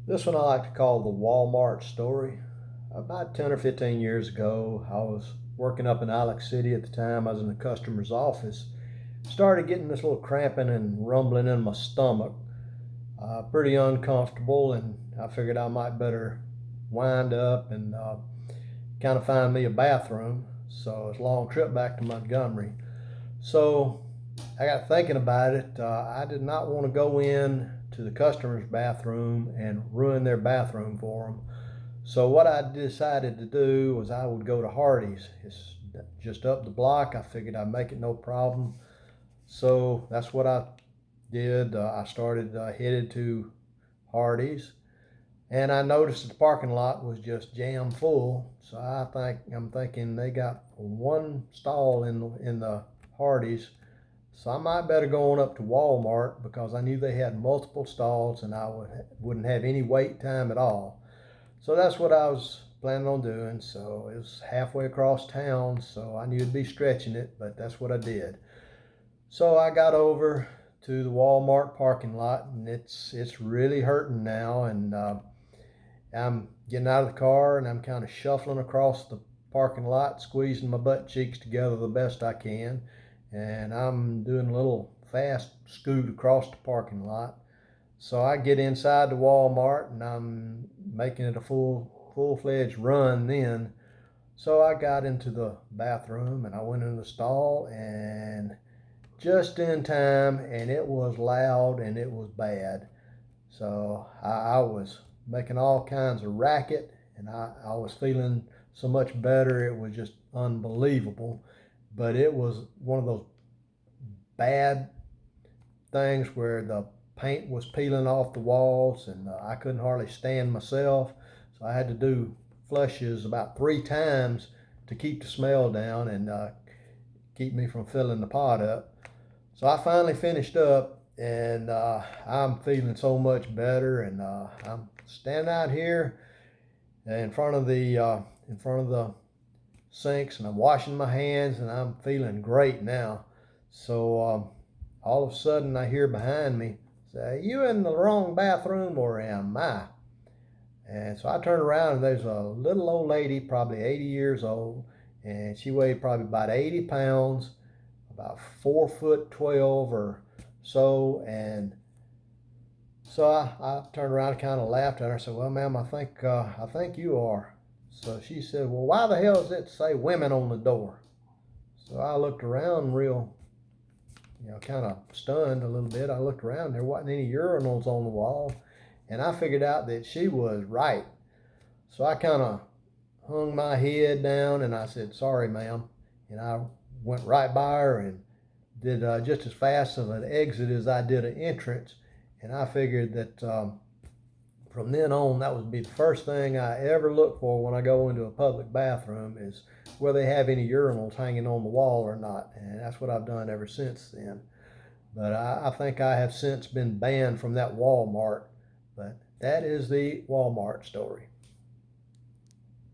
This one I like to call the Wal Mart Story. About 10 or 15 years ago, I was working up in Alex City at the time. I was in the customer's office. Started getting this little cramping and rumbling in my stomach. Pretty uncomfortable, and I figured I might better wind up and kind of find me a bathroom. So it's a long trip back to Montgomery. So I got thinking about it. I did not want to go in to the customer's bathroom and ruin their bathroom for them. So what I decided to do was I would go to Hardee's. It's just up the block. I figured I'd make it no problem. So that's what I did. I started headed to Hardee's, and I noticed that the parking lot was just jam full. So I'm thinking they got one stall in the Hardee's, so I might better go on up to Walmart because I knew they had multiple stalls and wouldn't have any wait time at all. So that's what I was planning on doing. So it was halfway across town, so I knew it'd be stretching it, but that's what I did. So I got over to the Walmart parking lot, and it's really hurting now. And I'm getting out of the car, and I'm kind of shuffling across the parking lot, squeezing my butt cheeks together the best I can, and I'm doing a little fast scoot across the parking lot. So I get inside the Walmart, and I'm making it a full-fledged run then. So I got into the bathroom, and I went in the stall, and just in time, and it was loud and it was bad. So I was making all kinds of racket, and I was feeling so much better. It was just unbelievable. But it was one of those bad things where the paint was peeling off the walls, and I couldn't hardly stand myself. So I had to do flushes about 3 times to keep the smell down and keep me from filling the pot up. So I finally finished up, and I'm feeling so much better. And I'm standing out here in front of the sinks, and I'm washing my hands, and I'm feeling great now. So all of a sudden, I hear behind me say, "Are you in the wrong bathroom, or am I?" And so I turned around, and there's a little old lady, probably 80 years old, and she weighed probably about 80 pounds, about 4 foot 12 or so. And so I turned around and kind of laughed at her. I said, "Well, ma'am, I think you are." So she said, "Well, why the hell does it say women on the door?" So I looked around real, kind of stunned a little bit. I looked around, there wasn't any urinals on the wall, and I figured out that she was right. So I kind of hung my head down, and I said, "Sorry, ma'am." And I went right by her and did just as fast of an exit as I did an entrance. And I figured that from then on, that would be the first thing I ever look for when I go into a public bathroom is whether they have any urinals hanging on the wall or not. And that's what I've done ever since then. But I think I have since been banned from that Walmart. But that is the Walmart story.